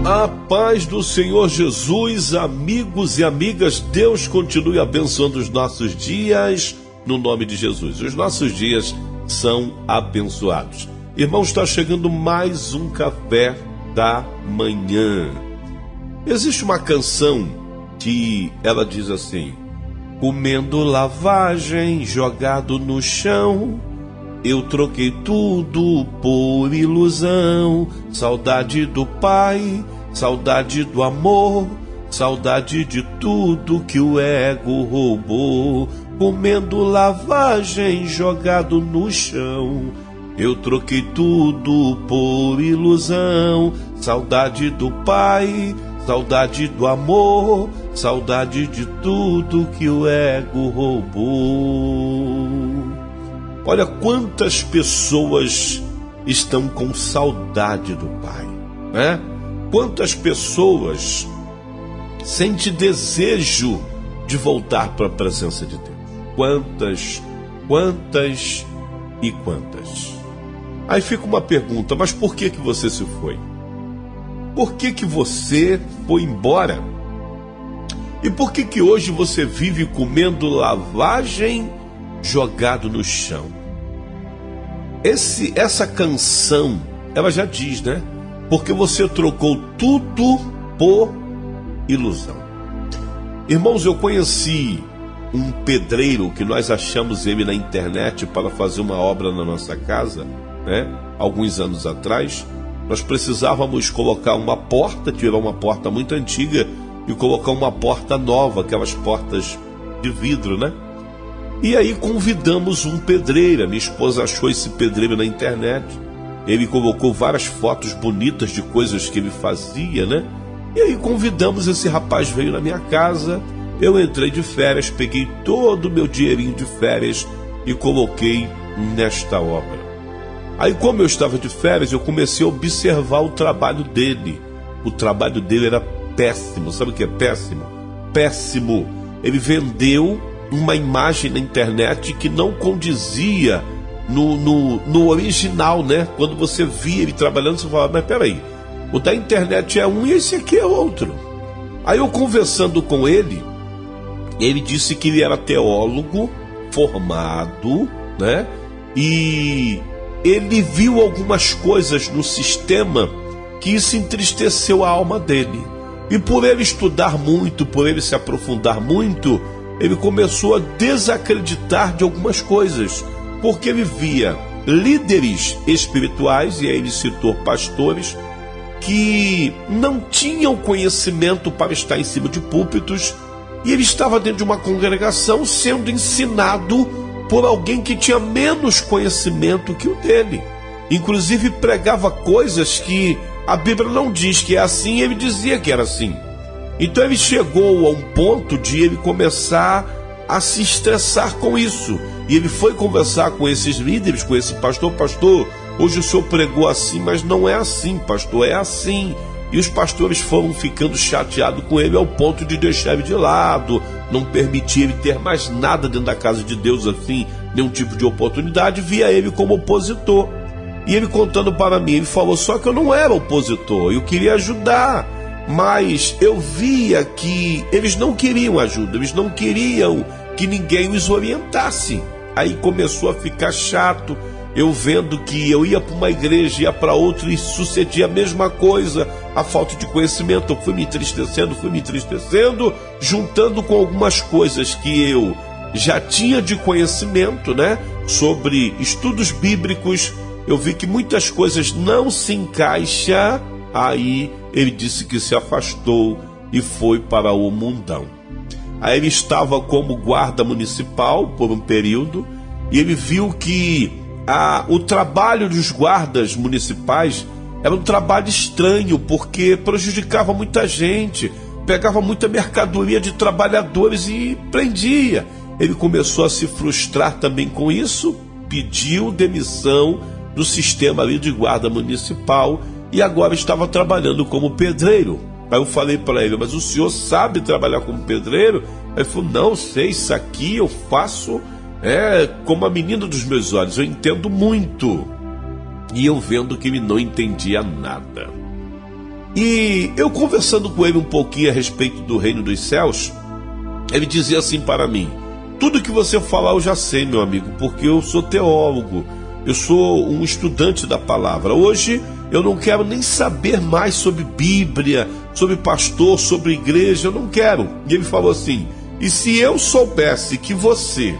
A paz do Senhor Jesus, amigos e amigas, Deus continue abençoando os nossos dias, no nome de Jesus. Os nossos dias são abençoados. Irmãos, está chegando mais um café da manhã. Existe uma canção que ela diz assim: comendo lavagem, jogado no chão, eu troquei tudo por ilusão. Saudade do pai, saudade do amor, saudade de tudo que o ego roubou. Comendo lavagem, jogado no chão, eu troquei tudo por ilusão. Saudade do pai, saudade do amor, saudade de tudo que o ego roubou. Olha quantas pessoas estão com saudade do Pai, né? Quantas pessoas sentem desejo de voltar para a presença de Deus. Quantas e quantas. Aí fica uma pergunta: mas por que você se foi? Por que você foi embora? E por que hoje você vive comendo lavagem, jogado no chão? Essa canção, ela já diz, né? Porque você trocou tudo por ilusão. Irmãos, eu conheci um pedreiro que nós achamos ele na internet para fazer uma obra na nossa casa, né? Alguns anos atrás, nós precisávamos colocar uma porta, tirar uma porta muito antiga e colocar uma porta nova, aquelas portas de vidro, né? E aí convidamos um pedreiro. Minha esposa achou esse pedreiro na internet. Ele colocou várias fotos bonitas de coisas que ele fazia, né? E aí convidamos, esse rapaz veio na minha casa. Eu entrei de férias, peguei todo o meu dinheirinho de férias e coloquei nesta obra. Aí, como eu estava de férias, eu comecei a observar o trabalho dele. O trabalho dele era péssimo. Sabe o que é péssimo? Péssimo. Ele vendeu uma imagem na internet que não condizia no original, né? Quando você via ele trabalhando, você falava: mas peraí, o da internet é um e esse aqui é outro. Aí eu conversando com ele, ele disse que ele era teólogo formado, né? E ele viu algumas coisas no sistema que isso entristeceu a alma dele. E por ele estudar muito, por ele se aprofundar muito, ele começou a desacreditar de algumas coisas, porque ele via líderes espirituais, e aí ele citou pastores, que não tinham conhecimento para estar em cima de púlpitos, e ele estava dentro de uma congregação sendo ensinado por alguém que tinha menos conhecimento que o dele. Inclusive pregava coisas que a Bíblia não diz que é assim, e ele dizia que era assim. Então ele chegou a um ponto de ele começar a se estressar com isso. E ele foi conversar com esses líderes, com esse pastor: pastor, hoje o senhor pregou assim, mas não é assim, pastor, é assim. E os pastores foram ficando chateados com ele ao ponto de deixar ele de lado, não permitir ele ter mais nada dentro da casa de Deus, assim, nenhum tipo de oportunidade, via ele como opositor. E ele contando para mim, ele falou: só que eu não era opositor, eu queria ajudar, mas eu via que eles não queriam ajuda, eles não queriam que ninguém os orientasse. Aí começou a ficar chato, eu vendo que eu ia para uma igreja, ia para outra e sucedia a mesma coisa, a falta de conhecimento. Eu fui me entristecendo, juntando com algumas coisas que eu já tinha de conhecimento, né, sobre estudos bíblicos. Eu vi que muitas coisas não se encaixam. Aí ele disse que se afastou e foi para o mundão. Aí ele estava como guarda municipal por um período, e ele viu que o trabalho dos guardas municipais era um trabalho estranho, porque prejudicava muita gente, pegava muita mercadoria de trabalhadores e prendia. Ele começou a se frustrar também com isso, pediu demissão do sistema ali de guarda municipal e agora estava trabalhando como pedreiro. Aí eu falei para ele: mas o senhor sabe trabalhar como pedreiro? Aí ele falou: não sei, isso aqui eu faço como a menina dos meus olhos, eu entendo muito. E eu vendo que ele não entendia nada. E eu conversando com ele um pouquinho a respeito do reino dos céus, ele dizia assim para mim: tudo que você falar eu já sei, meu amigo, porque eu sou teólogo, eu sou um estudante da palavra. Hoje eu não quero nem saber mais sobre Bíblia, sobre pastor, sobre igreja, eu não quero. E ele falou assim: e se eu soubesse que você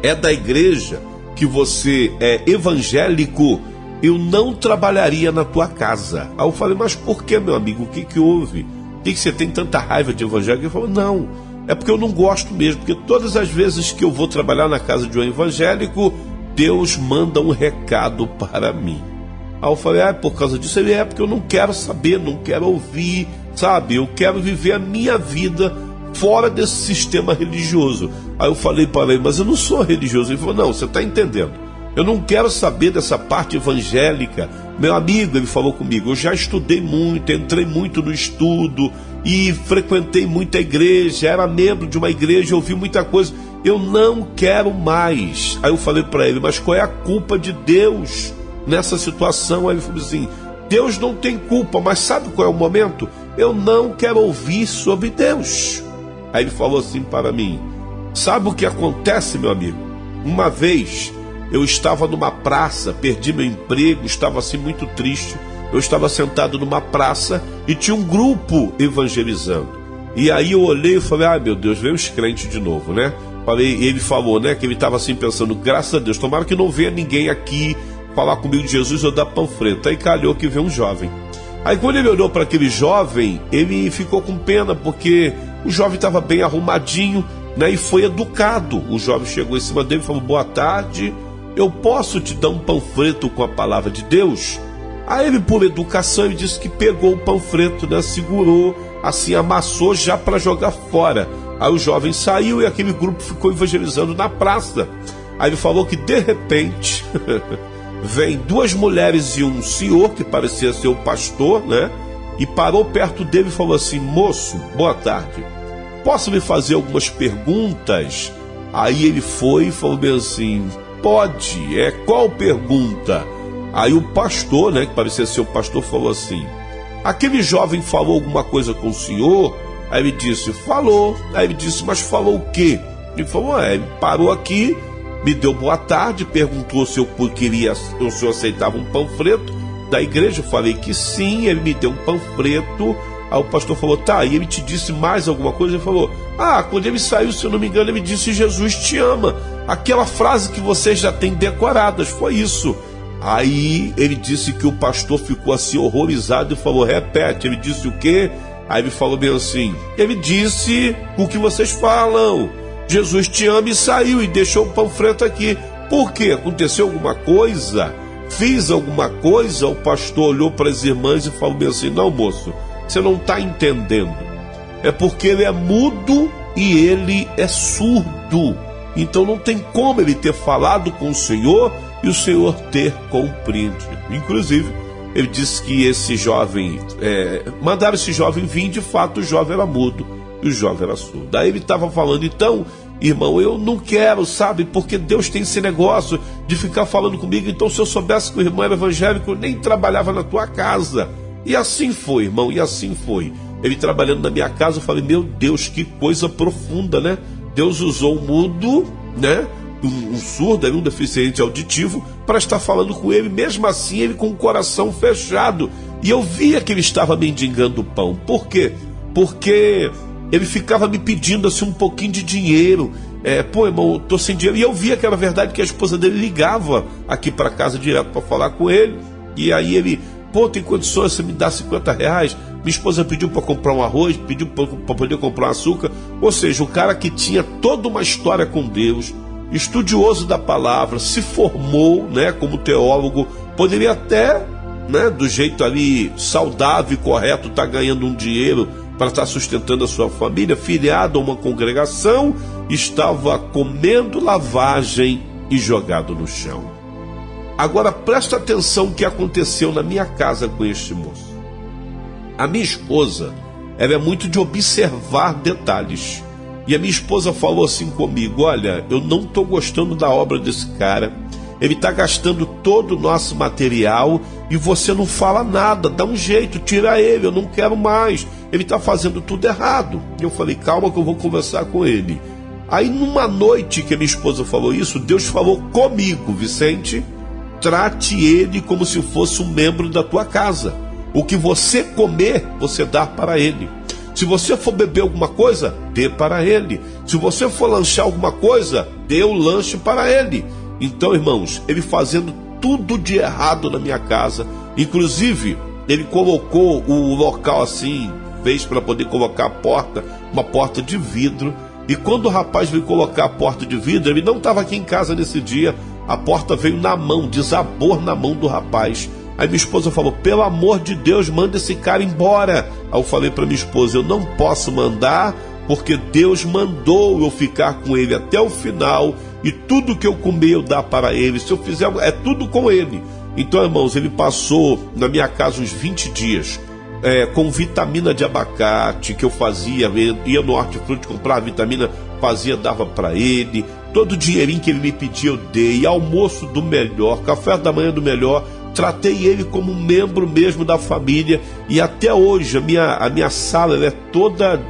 é da igreja, que você é evangélico, eu não trabalharia na tua casa. Aí eu falei: mas por que, meu amigo? O que houve? Por que você tem tanta raiva de evangélico? Ele falou: não, é porque eu não gosto mesmo, porque todas as vezes que eu vou trabalhar na casa de um evangélico, Deus manda um recado para mim. Aí eu falei: por causa disso? Ele: porque eu não quero saber, não quero ouvir, sabe? Eu quero viver a minha vida fora desse sistema religioso. Aí eu falei para ele: mas eu não sou religioso. Ele falou: não, você está entendendo, eu não quero saber dessa parte evangélica. Meu amigo, ele falou comigo, eu já estudei muito, entrei muito no estudo e frequentei muita igreja, era membro de uma igreja, ouvi muita coisa, eu não quero mais. Aí eu falei para ele: mas qual é a culpa de Deus nessa situação? Aí ele falou assim: Deus não tem culpa, mas sabe qual é o momento? Eu não quero ouvir sobre Deus. Aí ele falou assim para mim: sabe o que acontece, meu amigo? Uma vez eu estava numa praça, perdi meu emprego, estava assim muito triste. Eu estava sentado numa praça e tinha um grupo evangelizando. E aí eu olhei e falei: meu Deus, veio os crentes de novo, né? Ele falou, né, que ele estava assim pensando: graças a Deus, tomara que não venha ninguém aqui falar comigo de Jesus ou dar panfleto. Aí calhou que veio um jovem. Aí quando ele olhou para aquele jovem, ele ficou com pena, porque o jovem estava bem arrumadinho, né, e foi educado. O jovem chegou em cima dele e falou: boa tarde, eu posso te dar um panfleto com a palavra de Deus? Aí ele, por educação, ele disse que pegou o panfleto, né, segurou, assim, amassou já para jogar fora. Aí o jovem saiu e aquele grupo ficou evangelizando na praça. Aí ele falou que de repente vem duas mulheres e um senhor que parecia ser o pastor, né, e parou perto dele e falou assim: moço, boa tarde, posso lhe fazer algumas perguntas? Aí ele foi e falou bem assim: pode, qual pergunta? Aí o pastor, né, que parecia ser o pastor, falou assim: aquele jovem falou alguma coisa com o senhor? Aí ele disse: falou. Aí ele disse: mas falou o quê? Ele falou: ele parou aqui, me deu boa tarde, perguntou se eu queria, o senhor aceitava um panfleto da igreja. Eu falei que sim. Ele me deu um panfleto. Aí o pastor falou: tá, e ele te disse mais alguma coisa? Ele falou: quando ele saiu, se eu não me engano, ele disse: Jesus te ama. Aquela frase que vocês já têm decoradas, foi isso. Aí ele disse que o pastor ficou assim horrorizado e falou: repete. Ele disse o quê? Aí ele falou bem assim: ele disse o que vocês falam, Jesus te ama, e saiu e deixou o panfleto aqui. Por quê? Aconteceu alguma coisa? Fiz alguma coisa? O pastor olhou para as irmãs e falou bem assim: não, moço, você não está entendendo. É porque ele é mudo e ele é surdo. Então não tem como ele ter falado com o Senhor e o Senhor ter compreendido. Inclusive, ele disse que esse jovem, mandaram esse jovem vir, de fato o jovem era mudo e o jovem era surdo. Daí ele estava falando: então, irmão, eu não quero, sabe, porque Deus tem esse negócio de ficar falando comigo. Então, se eu soubesse que o irmão era evangélico, eu nem trabalhava na tua casa. E assim foi, irmão, e assim foi. Ele trabalhando na minha casa, eu falei: meu Deus, que coisa profunda, né? Deus usou o mudo, né, um surdo, um deficiente auditivo, para estar falando com ele. Mesmo assim, ele com o coração fechado. E eu via que ele estava mendigando pão. Por quê? Porque ele ficava me pedindo assim um pouquinho de dinheiro. Irmão, eu tô sem dinheiro. E eu via que era verdade, que a esposa dele ligava aqui para casa direto para falar com ele. E aí ele: tem condições, você me dá R$50? Minha esposa pediu para comprar um arroz, pediu para poder comprar um açúcar. Ou seja, o cara que tinha toda uma história com Deus, estudioso da palavra, se formou, né, como teólogo, poderia até, né, do jeito ali saudável e correto, estar ganhando um dinheiro para estar sustentando a sua família, filiado a uma congregação, estava comendo lavagem e jogado no chão. Agora presta atenção o que aconteceu na minha casa com este moço. A minha esposa, ela é muito de observar detalhes. E a minha esposa falou assim comigo: olha, eu não estou gostando da obra desse cara. ele está gastando todo o nosso material e você não fala nada, dá um jeito, tira ele, eu não quero mais, ele está fazendo tudo errado. E eu falei, calma que eu vou conversar com ele. Aí numa noite que a minha esposa falou isso, Deus falou comigo, Vicente, trate ele como se fosse um membro da tua casa. O que você comer, você dá para ele. Se você for beber alguma coisa, dê para ele. Se você for lanchar alguma coisa, dê o lanche para ele. Então, irmãos, ele fazendo tudo de errado na minha casa. Inclusive, ele colocou o local assim, fez para poder colocar a porta, uma porta de vidro. E quando o rapaz veio colocar a porta de vidro, ele não estava aqui em casa nesse dia. A porta veio na mão, desabou na mão do rapaz. Aí minha esposa falou, pelo amor de Deus, manda esse cara embora. Aí eu falei para minha esposa, eu não posso mandar, porque Deus mandou eu ficar com ele até o final, e tudo que eu comer eu dar para ele. Se eu fizer, é tudo com ele. Então, irmãos, ele passou na minha casa uns 20 dias, com vitamina de abacate, que eu fazia, ia no hortifruti comprar vitamina, fazia, dava para ele. Todo o dinheirinho que ele me pedia eu dei, almoço do melhor, café da manhã do melhor. Tratei ele como um membro mesmo da família, e até hoje a minha sala ela é toda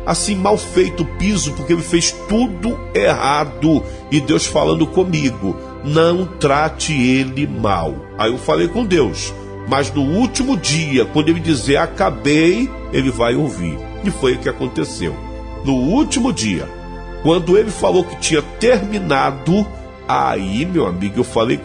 assim, mal feito o piso, porque ele fez tudo errado. E Deus falando comigo, não trate ele mal. Aí eu falei com Deus, mas no último dia, quando ele dizer acabei, ele vai ouvir. E foi o que aconteceu. No último dia, quando ele falou que tinha terminado, aí, meu amigo, eu falei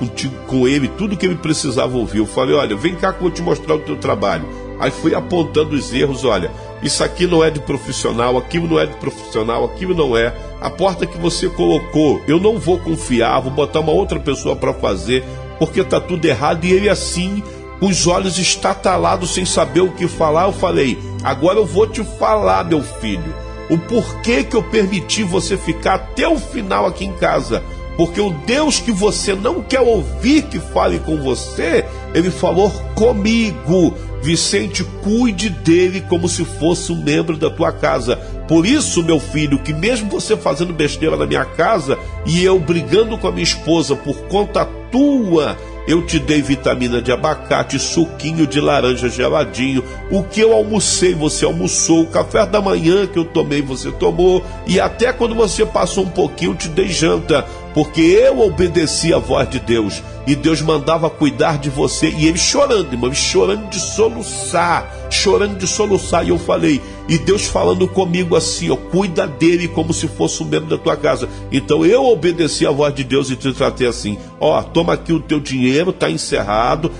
com ele tudo que ele precisava ouvir. Eu falei, olha, vem cá que eu vou te mostrar o teu trabalho. Aí fui apontando os erros, olha, isso aqui não é de profissional, aquilo não é de profissional, aquilo não é. A porta que você colocou, eu não vou confiar, vou botar uma outra pessoa para fazer, porque tá tudo errado. E ele assim, com os olhos estatalados, sem saber o que falar, eu falei, agora eu vou te falar, meu filho, o porquê que eu permiti você ficar até o final aqui em casa. Porque o Deus que você não quer ouvir que fale com você, ele falou comigo. Vicente, cuide dele como se fosse um membro da tua casa. Por isso, meu filho, que mesmo você fazendo besteira na minha casa e eu brigando com a minha esposa por conta tua, eu te dei vitamina de abacate, suquinho de laranja geladinho. O que eu almocei, você almoçou. O café da manhã que eu tomei, você tomou. E até quando você passou um pouquinho, eu te dei janta. Porque eu obedeci a voz de Deus. E Deus mandava cuidar de você. E ele chorando, irmão, chorando de soluçar. Chorando de soluçar. E eu falei, e Deus falando comigo assim, ó, cuida dele como se fosse um membro da tua casa. Então eu obedeci a voz de Deus e te tratei assim. Ó, toma aqui o teu dinheiro, tá encerrado.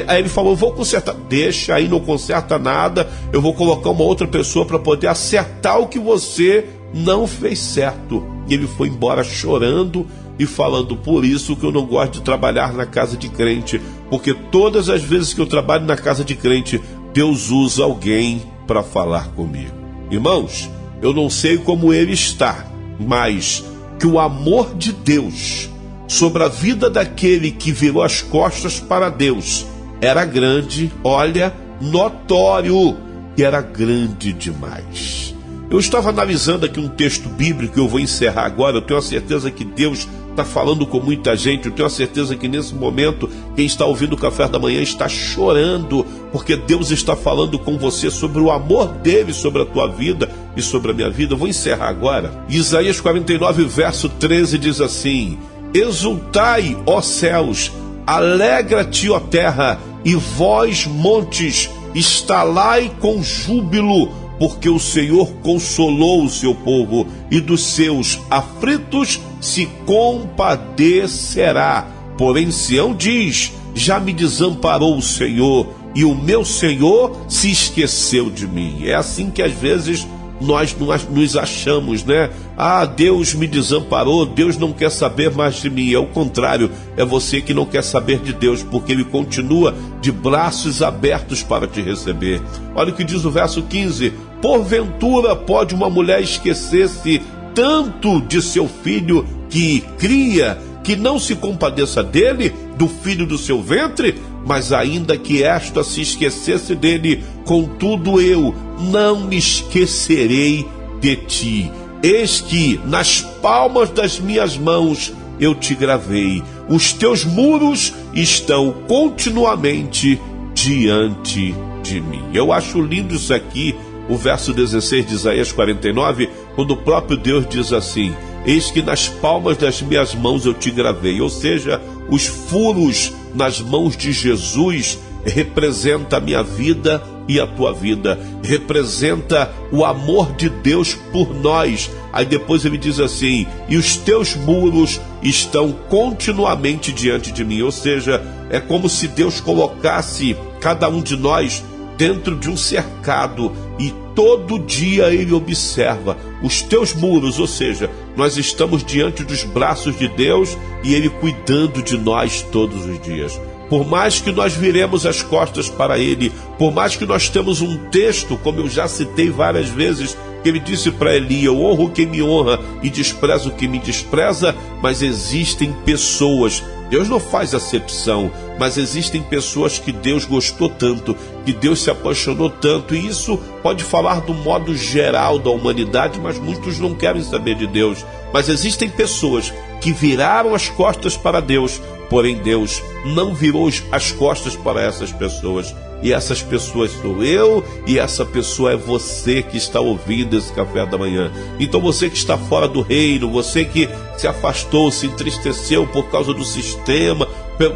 Aí ele falou, vou consertar. Deixa aí, não conserta nada. Eu vou colocar uma outra pessoa para poder acertar o que você não fez certo. E ele foi embora chorando e falando, por isso que eu não gosto de trabalhar na casa de crente, porque todas as vezes que eu trabalho na casa de crente, Deus usa alguém para falar comigo. Irmãos, eu não sei como ele está, mas que o amor de Deus sobre a vida daquele que virou as costas para Deus era grande, olha, notório, e era grande demais. Eu estava analisando aqui um texto bíblico, eu vou encerrar agora. Eu tenho a certeza que Deus está falando com muita gente. Eu tenho a certeza que nesse momento quem está ouvindo o Café da Manhã está chorando, porque Deus está falando com você sobre o amor dele sobre a tua vida e sobre a minha vida. Eu vou encerrar agora. Isaías 49, verso 13 diz assim: exultai, ó céus, alegra-te, ó terra, e vós, montes, estalai com júbilo, porque o Senhor consolou o seu povo, e dos seus aflitos se compadecerá. Porém Sião diz, já me desamparou o Senhor, e o meu Senhor se esqueceu de mim. É assim que às vezes nós nos achamos, né? Ah, Deus me desamparou, Deus não quer saber mais de mim. É o contrário, é você que não quer saber de Deus, porque Ele continua de braços abertos para te receber. Olha o que diz o verso 15: porventura pode uma mulher esquecer-se tanto de seu filho que cria, que não se compadeça dele, do filho do seu ventre? Mas ainda que esta se esquecesse dele, contudo eu não me esquecerei de ti. Eis que nas palmas das minhas mãos eu te gravei. os teus muros estão continuamente diante de mim. Eu acho lindo isso aqui, o verso 16 de Isaías 49, quando o próprio Deus diz assim: eis que nas palmas das minhas mãos eu te gravei. Ou seja, os furos nas mãos de Jesus representa a minha vida e a tua vida, representa o amor de Deus por nós. Aí depois ele diz assim: e os teus muros estão continuamente diante de mim. Ou seja, é como se Deus colocasse cada um de nós dentro de um cercado e todo dia ele observa os teus muros. Ou seja, nós estamos diante dos braços de Deus e ele cuidando de nós todos os dias. Por mais que nós viremos as costas para ele, por mais que nós temos um texto, como eu já citei várias vezes, que ele disse para Eli: eu honro quem me honra e desprezo quem me despreza, mas existem pessoas, Deus não faz acepção, mas existem pessoas que Deus gostou tanto, que Deus se apaixonou tanto, e isso pode falar do modo geral da humanidade, mas muitos não querem saber de Deus. Mas existem pessoas que viraram as costas para Deus, porém Deus não virou as costas para essas pessoas. E essas pessoas sou eu, e essa pessoa é você que está ouvindo esse café da manhã. Então você que está fora do reino, você que se afastou, se entristeceu por causa do sistema,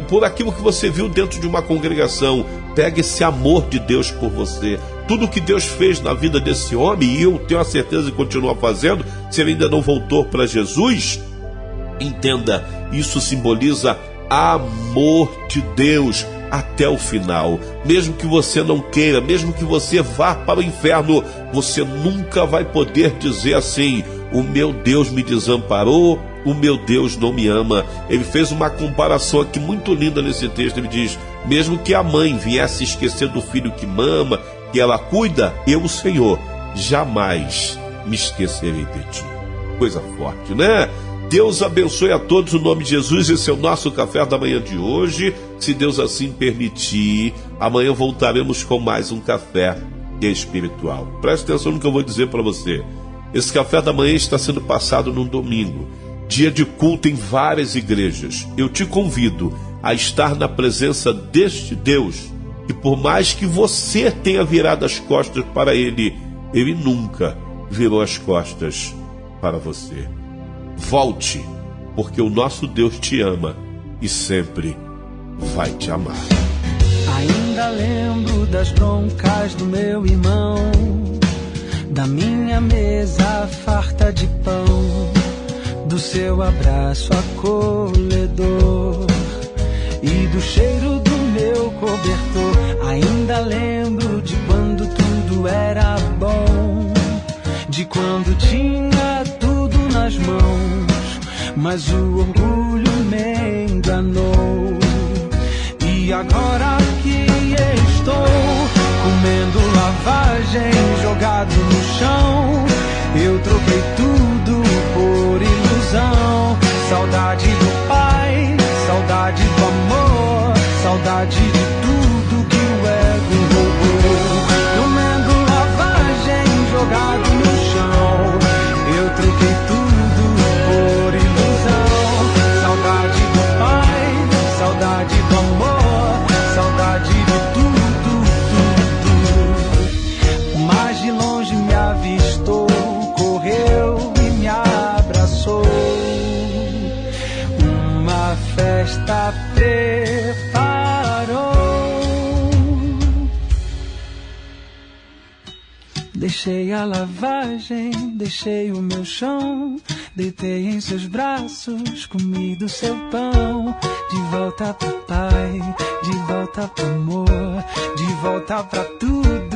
por aquilo que você viu dentro de uma congregação, pega esse amor de Deus por você. Tudo que Deus fez na vida desse homem, e eu tenho a certeza que continua fazendo, se ele ainda não voltou para Jesus, entenda, isso simboliza amor de Deus até o final. Mesmo que você não queira, mesmo que você vá para o inferno, você nunca vai poder dizer assim: o meu Deus me desamparou, o meu Deus não me ama. Ele fez uma comparação aqui muito linda nesse texto. Ele diz: mesmo que a mãe viesse esquecer do filho que mama, que ela cuida, eu, o Senhor, jamais me esquecerei de ti. Coisa forte, né? Deus abençoe a todos, no nome de Jesus. Esse é o nosso café da manhã de hoje. Se Deus assim permitir, amanhã voltaremos com mais um café espiritual. Preste atenção no que eu vou dizer para você. Esse café da manhã está sendo passado num domingo, dia de culto em várias igrejas. Eu te convido a estar na presença deste Deus, que por mais que você tenha virado as costas para Ele, Ele nunca virou as costas para você. Volte, porque o nosso Deus te ama e sempre vai te amar. Ainda lembro das broncas do meu irmão, da minha mesa farta de pão, do seu abraço acolhedor e do cheiro do meu cobertor. Ainda lembro de quando tudo era bom, de quando tinha tudo nas mãos, mas o orgulho me enganou. E agora que estou comendo lavagem jogado no chão, eu troquei tudo por ilusão. Saudade do pai, saudade do amor, saudade de tudo que o ego roubou. Comendo lavagem jogado no chão, eu troquei tudo por ilusão. Saudade do pai, saudade do amor, saudade de tudo, tudo. Mas de longe me avistou, correu e me abraçou. Uma festa preparou. Deixei a lavagem, deixei o meu chão, deitei em seus braços, comi do seu pão. De volta pro pai, de volta pro amor, de volta pra tudo.